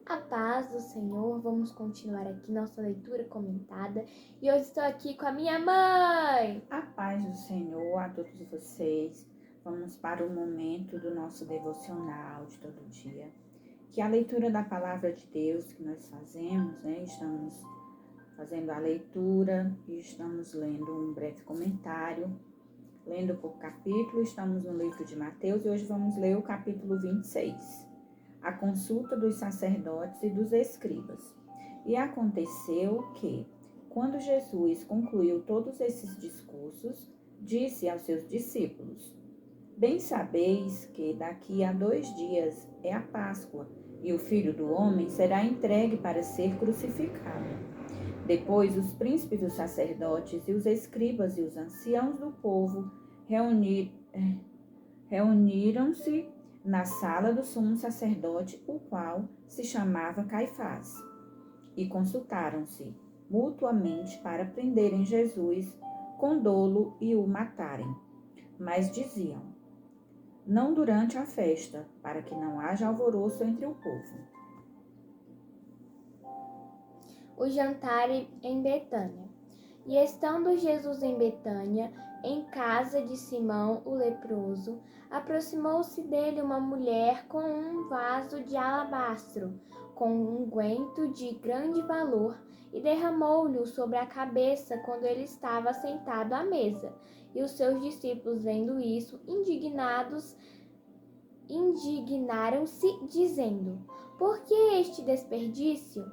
A paz do Senhor, vamos continuar aqui nossa leitura comentada e hoje estou aqui com a minha mãe. A paz do Senhor a todos vocês. Vamos para o momento do nosso devocional de todo dia, que é a leitura da palavra de Deus que nós fazemos, né? Estamos fazendo a leitura e estamos lendo um breve comentário, lendo por capítulo. Estamos no livro de Mateus e hoje vamos ler o capítulo 26. A consulta dos sacerdotes e dos escribas. E aconteceu que, quando Jesus concluiu todos esses discursos, disse aos seus discípulos: Bem sabeis que daqui a 2 dias é a Páscoa, e o Filho do Homem será entregue para ser crucificado. Depois os príncipes dos sacerdotes e os escribas e os anciãos do povo reuniram-se na sala do sumo sacerdote, o qual se chamava Caifás, e consultaram-se mutuamente para prenderem Jesus com dolo e o matarem. Mas diziam: não durante a festa, para que não haja alvoroço entre o povo. O jantar em Betânia. E estando Jesus em Betânia, em casa de Simão o leproso, aproximou-se dele uma mulher com um vaso de alabastro, com um unguento de grande valor, e derramou-lhe sobre a cabeça quando ele estava sentado à mesa. E os seus discípulos, vendo isso, indignaram-se, dizendo: por que este desperdício?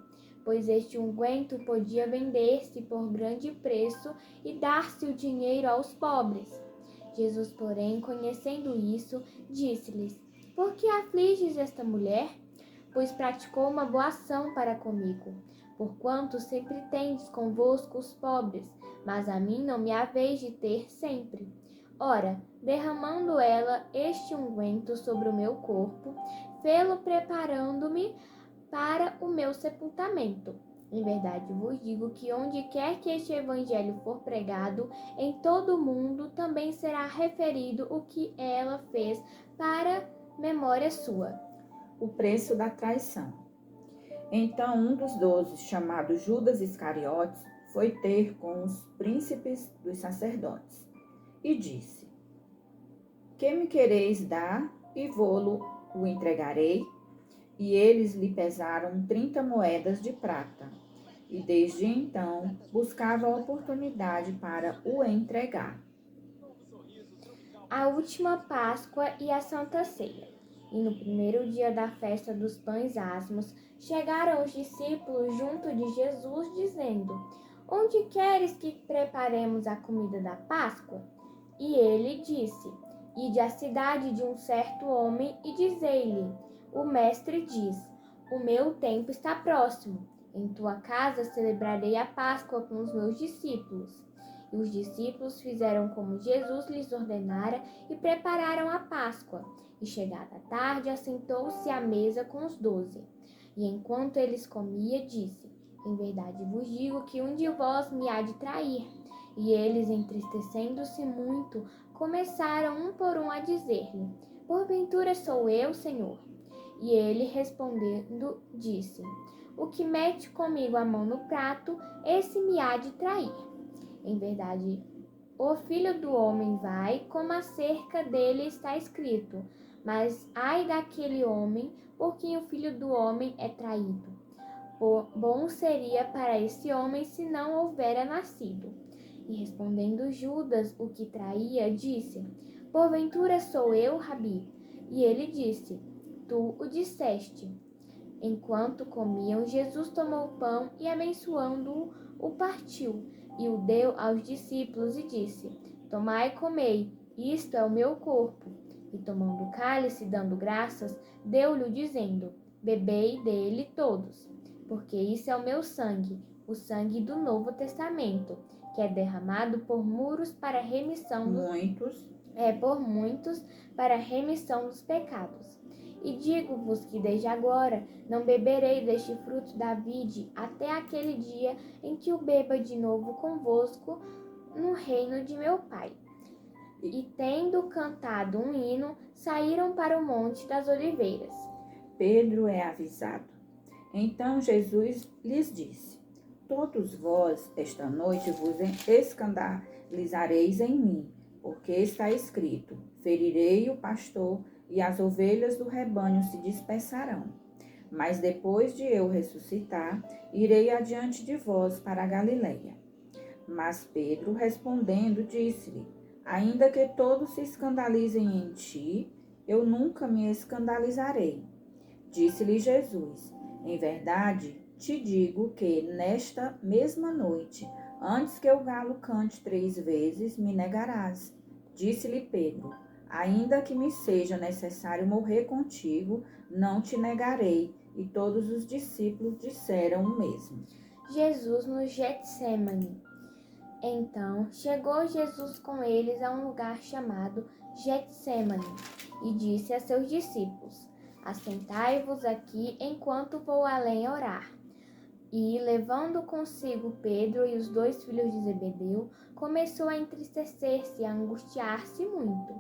Pois este unguento podia vender-se por grande preço e dar-se o dinheiro aos pobres. Jesus, porém, conhecendo isso, disse-lhes: por que afliges esta mulher? Pois praticou uma boa ação para comigo. Porquanto sempre tendes convosco os pobres, mas a mim não me haveis de ter sempre. Ora, derramando ela este unguento sobre o meu corpo, fê-lo preparando-me para o meu sepultamento. Em verdade vos digo que onde quer que este evangelho for pregado, em todo o mundo também será referido o que ela fez para memória sua. O preço da traição. Então um dos 12, chamado Judas Iscariotes, foi ter com os príncipes dos sacerdotes e disse: que me quereis dar e vô-lo o entregarei? E eles lhe pesaram 30 moedas de prata, e desde então buscava a oportunidade para o entregar. A última Páscoa e a Santa Ceia. E no primeiro dia da festa dos pães asmos, chegaram os discípulos junto de Jesus, dizendo: onde queres que preparemos a comida da Páscoa? E ele disse: ide à cidade de um certo homem e dizei-lhe: o mestre diz: o meu tempo está próximo. Em tua casa celebrarei a Páscoa com os meus discípulos. E os discípulos fizeram como Jesus lhes ordenara e prepararam a Páscoa. E chegada a tarde, assentou-se à mesa com os 12. E enquanto eles comiam, disse: em verdade vos digo que um de vós me há de trair. E eles, entristecendo-se muito, começaram um por um a dizer-lhe: porventura sou eu, Senhor? E ele, respondendo, disse: o que mete comigo a mão no prato, esse me há de trair. Em verdade, o Filho do Homem vai, como acerca dele está escrito, mas ai daquele homem por quem o Filho do Homem é traído. Bom seria para esse homem se não houvera nascido. E respondendo Judas, o que traía, disse: porventura sou eu, Rabi? E ele disse: tu o disseste. Enquanto comiam, Jesus tomou o pão e, abençoando-o, o partiu e o deu aos discípulos e disse: tomai e comei, isto é o meu corpo. E tomando o cálice, dando graças, deu-lhe, dizendo: bebei dele todos, porque isso é o meu sangue, o sangue do Novo Testamento, que é derramado por muitos para a remissão dos pecados. E digo-vos que desde agora não beberei deste fruto da vide até aquele dia em que o beba de novo convosco no reino de meu Pai. E tendo cantado um hino, saíram para o Monte das Oliveiras. Pedro é avisado. Então Jesus lhes disse: todos vós, esta noite, vos escandalizareis em mim, porque está escrito: ferirei o pastor e as ovelhas do rebanho se dispersarão. Mas depois de eu ressuscitar, irei adiante de vós para a Galileia. Mas Pedro, respondendo, disse-lhe: ainda que todos se escandalizem em ti, eu nunca me escandalizarei. Disse-lhe Jesus: em verdade, te digo que nesta mesma noite, antes que o galo cante 3 vezes, me negarás. Disse-lhe Pedro: ainda que me seja necessário morrer contigo, não te negarei. E todos os discípulos disseram o mesmo. Jesus no Getsêmani. Então chegou Jesus com eles a um lugar chamado Getsêmani e disse a seus discípulos: assentai-vos aqui enquanto vou além orar. E, levando consigo Pedro e os 2 filhos de Zebedeu, começou a entristecer-se e a angustiar-se muito.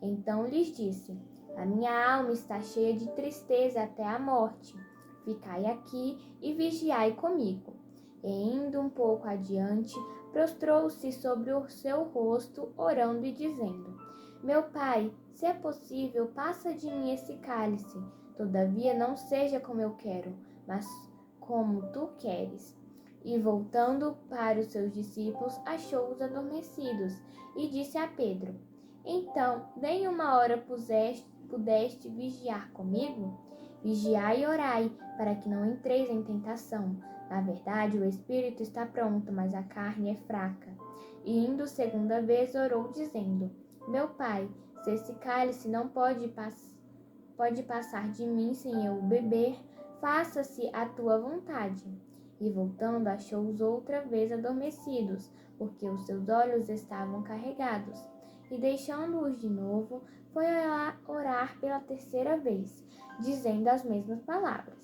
Então lhes disse: a minha alma está cheia de tristeza até a morte. Ficai aqui e vigiai comigo. E indo um pouco adiante, prostrou-se sobre o seu rosto, orando e dizendo: meu pai, se é possível, passa de mim esse cálice. Todavia não seja como eu quero, mas como tu queres. E voltando para os seus discípulos, achou-os adormecidos, e disse a Pedro: então, nem uma hora pudeste vigiar comigo? Vigiai e orai, para que não entreis em tentação. Na verdade, o espírito está pronto, mas a carne é fraca. E indo segunda vez, orou, dizendo: meu pai, se esse cálice não pode passar de mim sem eu o beber, faça-se a tua vontade. E voltando, achou-os outra vez adormecidos, porque os seus olhos estavam carregados. E deixando-os de novo, foi orar pela 3ª vez, dizendo as mesmas palavras.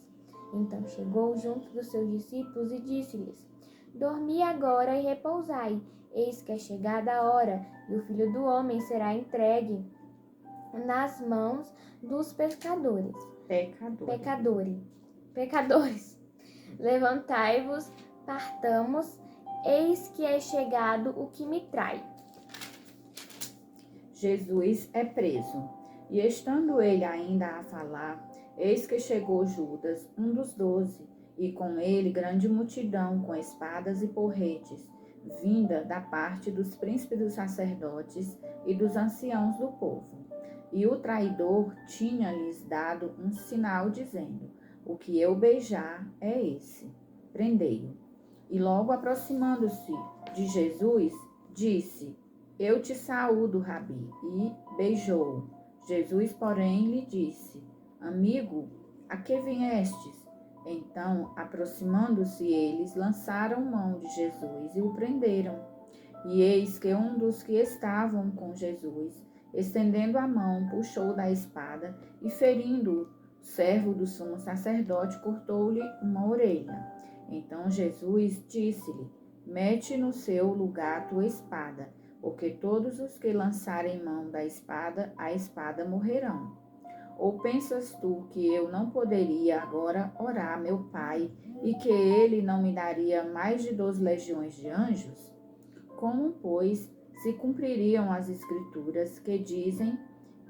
Então chegou junto dos seus discípulos e disse-lhes: dormi agora e repousai, eis que é chegada a hora, e o Filho do Homem será entregue nas mãos dos pecadores. Levantai-vos, partamos, eis que é chegado o que me trai. Jesus é preso. E estando ele ainda a falar, eis que chegou Judas, um dos 12, e com ele grande multidão com espadas e porretes, vinda da parte dos príncipes dos sacerdotes e dos anciãos do povo. E o traidor tinha-lhes dado um sinal, dizendo: o que eu beijar é esse, prendei-o. E logo aproximando-se de Jesus, disse: eu te saúdo, Rabi, e beijou-o. Jesus, porém, lhe disse: amigo, a que viestes? Então, aproximando-se eles, lançaram mão de Jesus e o prenderam. E eis que um dos que estavam com Jesus, estendendo a mão, puxou da espada e, ferindo o servo do sumo sacerdote, cortou-lhe uma orelha. Então Jesus disse-lhe: mete no seu lugar a tua espada, porque todos os que lançarem mão da espada, a espada morrerão. Ou pensas tu que eu não poderia agora orar a meu Pai, e que ele não me daria mais de 2 legiões de anjos? Como, pois, se cumpririam as escrituras que dizem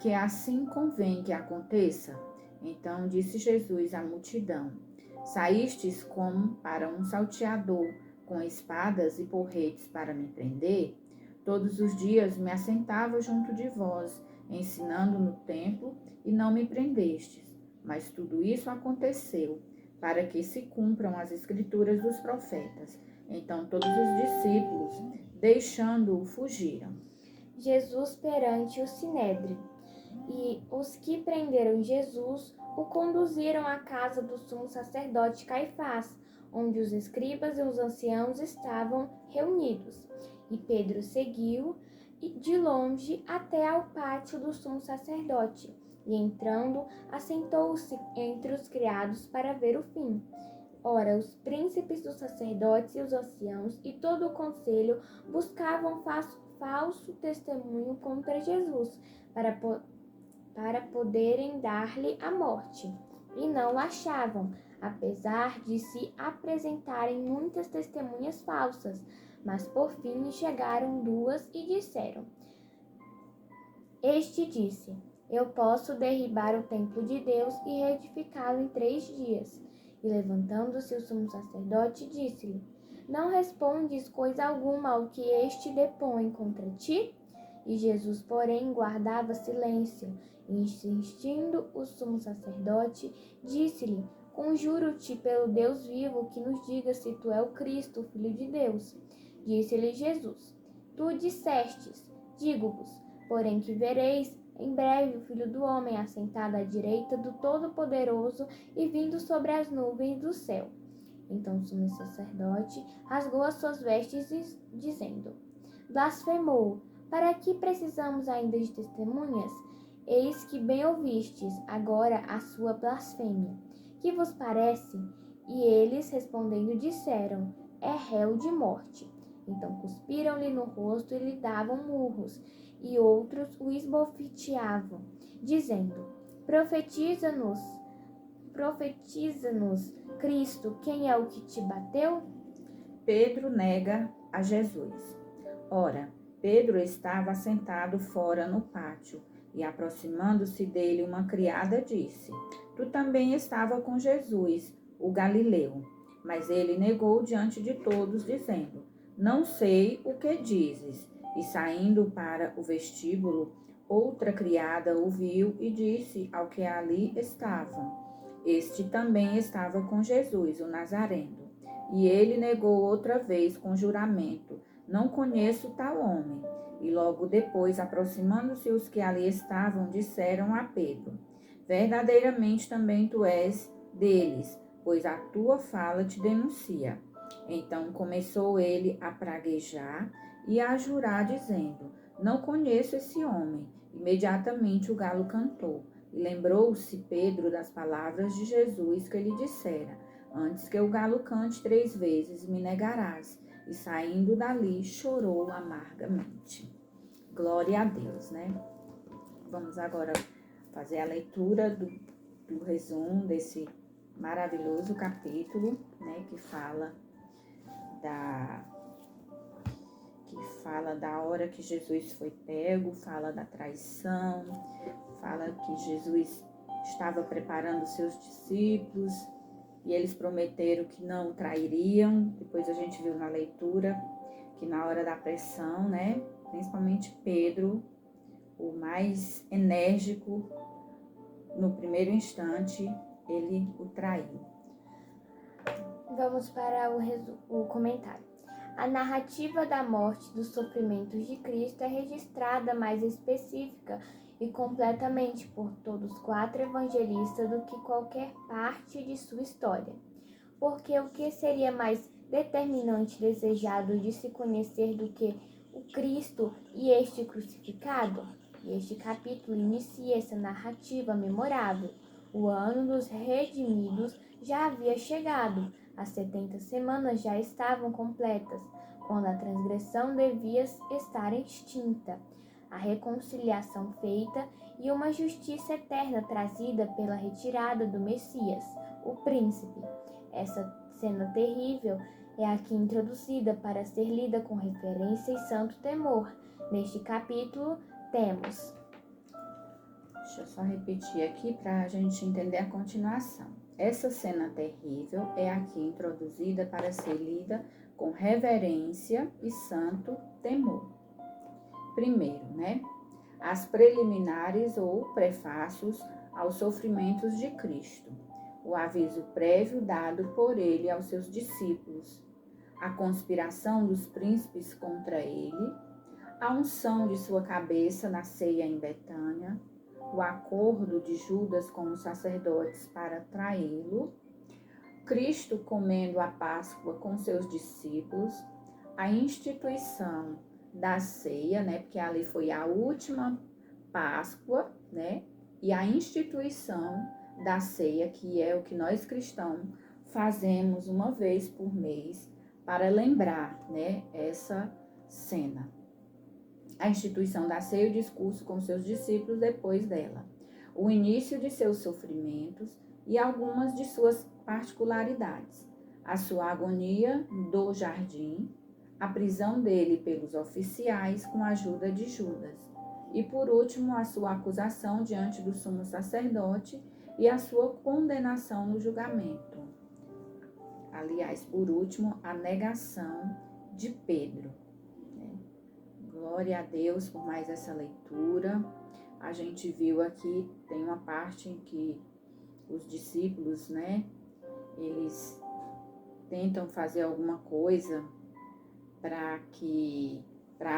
que assim convém que aconteça? Então disse Jesus à multidão: saístes como para um salteador, com espadas e porretes para me prender? Todos os dias me assentava junto de vós, ensinando no templo, e não me prendestes. Mas tudo isso aconteceu para que se cumpram as escrituras dos profetas. Então todos os discípulos, deixando-o, fugiram. Jesus perante o Sinédrio. E os que prenderam Jesus o conduziram à casa do sumo sacerdote Caifás, onde os escribas e os anciãos estavam reunidos. E Pedro seguiu de longe até ao pátio do sumo sacerdote, e entrando, assentou-se entre os criados para ver o fim. Ora, os príncipes dos sacerdotes e os anciãos e todo o conselho buscavam falso testemunho contra Jesus, para poderem dar-lhe a morte. e não o achavam, apesar de se apresentarem muitas testemunhas falsas. Mas por fim chegaram duas e disseram: Este disse: Eu posso derribar o templo de Deus e reedificá-lo em 3 dias. E levantando-se o sumo sacerdote, disse-lhe: Não respondes coisa alguma ao que este depõe contra ti? E Jesus, porém, guardava silêncio. E insistindo o sumo sacerdote, disse-lhe: Conjuro-te pelo Deus vivo que nos diga se tu é o Cristo, o Filho de Deus. Disse-lhe Jesus: Tu dissestes, digo-vos, porém que vereis em breve o Filho do Homem assentado à direita do Todo-Poderoso e vindo sobre as nuvens do céu. Então o sumo sacerdote rasgou as suas vestes, dizendo: Blasfemou! Para que precisamos ainda de testemunhas? Eis que bem ouvistes agora a sua blasfêmia. Que vos parece? E eles, respondendo, disseram: É réu de morte. Então cuspiram-lhe no rosto e lhe davam murros, e outros o esbofeteavam, dizendo: Profetiza-nos, Cristo, quem é o que te bateu? Pedro nega a Jesus. Ora, Pedro estava sentado fora no pátio, e aproximando-se dele uma criada disse: Tu também estava com Jesus, o Galileu. Mas ele negou diante de todos, dizendo: Não sei o que dizes. E saindo para o vestíbulo, outra criada o viu e disse ao que ali estavam: Este também estava com Jesus, o Nazareno. E ele negou outra vez com juramento: Não conheço tal homem. E logo depois, aproximando-se os que ali estavam, disseram a Pedro: Verdadeiramente também tu és deles, pois a tua fala te denuncia. Então começou ele a praguejar e a jurar, dizendo: Não conheço esse homem. Imediatamente o galo cantou. E lembrou-se Pedro das palavras de Jesus que lhe dissera: Antes que o galo cante 3 vezes, me negarás. E saindo dali, chorou amargamente. Glória a Deus, né? Vamos agora fazer a leitura do resumo desse maravilhoso capítulo, né? Que fala da hora que Jesus foi pego, fala da traição, fala que Jesus estava preparando seus discípulos, e eles prometeram que não o trairiam. Depois a gente viu na leitura que na hora da pressão, né, principalmente Pedro, o mais enérgico, no primeiro instante, ele o traiu. Vamos para o comentário. A narrativa da morte e dos sofrimentos de Cristo é registrada mais específica e completamente por todos os 4 evangelistas do que qualquer parte de sua história. Porque o que seria mais determinante e desejado de se conhecer do que o Cristo e este crucificado? E este capítulo inicia essa narrativa memorável. O ano dos redimidos já havia chegado, as 70 semanas já estavam completas, quando a transgressão devia estar extinta, a reconciliação feita e uma justiça eterna trazida pela retirada do Messias, o príncipe. Essa cena terrível é aqui introduzida para ser lida com referência e santo temor. Neste capítulo temos... Deixa eu só repetir aqui para a gente entender a continuação. Essa cena terrível é aqui introduzida para ser lida com reverência e santo temor. Primeiro, né? As preliminares ou prefácios aos sofrimentos de Cristo. O aviso prévio dado por ele aos seus discípulos. A conspiração dos príncipes contra ele. A unção de sua cabeça na ceia em Betânia. O acordo de Judas com os sacerdotes para traí-lo, Cristo comendo a Páscoa com seus discípulos, a instituição da ceia, né, porque ali foi a última Páscoa, né, e a instituição da ceia, que é o que nós cristãos fazemos uma vez por mês para lembrar, né, essa cena. A instituição da ceia e o discurso com seus discípulos depois dela, o início de seus sofrimentos e algumas de suas particularidades. A sua agonia do jardim, a prisão dele pelos oficiais com a ajuda de Judas. E por último, a sua acusação diante do sumo sacerdote e a sua condenação no julgamento. Aliás, por último, a negação de Pedro. Glória a Deus por mais essa leitura. A gente viu aqui, tem uma parte em que os discípulos, eles tentam fazer alguma coisa para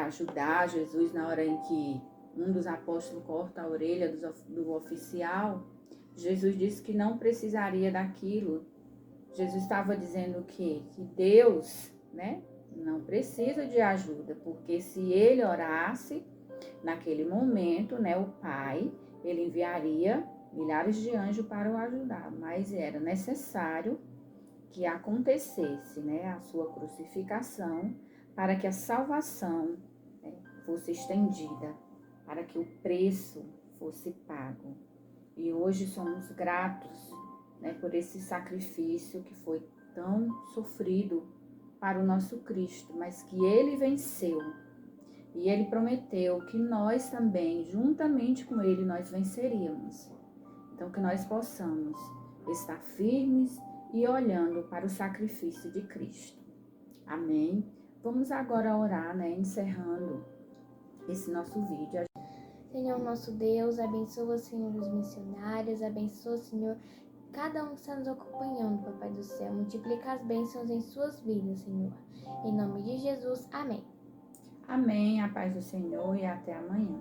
ajudar Jesus na hora em que um dos apóstolos corta a orelha do oficial. Jesus disse que não precisaria daquilo. Jesus estava dizendo o quê? Que Deus, não precisa de ajuda, porque se ele orasse, naquele momento, o Pai, ele enviaria milhares de anjos para o ajudar, mas era necessário que acontecesse, a sua crucificação, para que a salvação fosse estendida, para que o preço fosse pago. E hoje somos gratos, por esse sacrifício que foi tão sofrido para o nosso Cristo, mas que ele venceu. E ele prometeu que nós também, juntamente com ele, nós venceríamos. Então, que nós possamos estar firmes e olhando para o sacrifício de Cristo. Amém? Vamos agora orar, encerrando esse nosso vídeo. Senhor nosso Deus, abençoa, Senhor, os missionários, abençoa, Senhor, cada um que está nos acompanhando, Papai do céu. Multiplica as bênçãos em suas vidas, Senhor. Em nome de Jesus, amém. Amém, a paz do Senhor e até amanhã.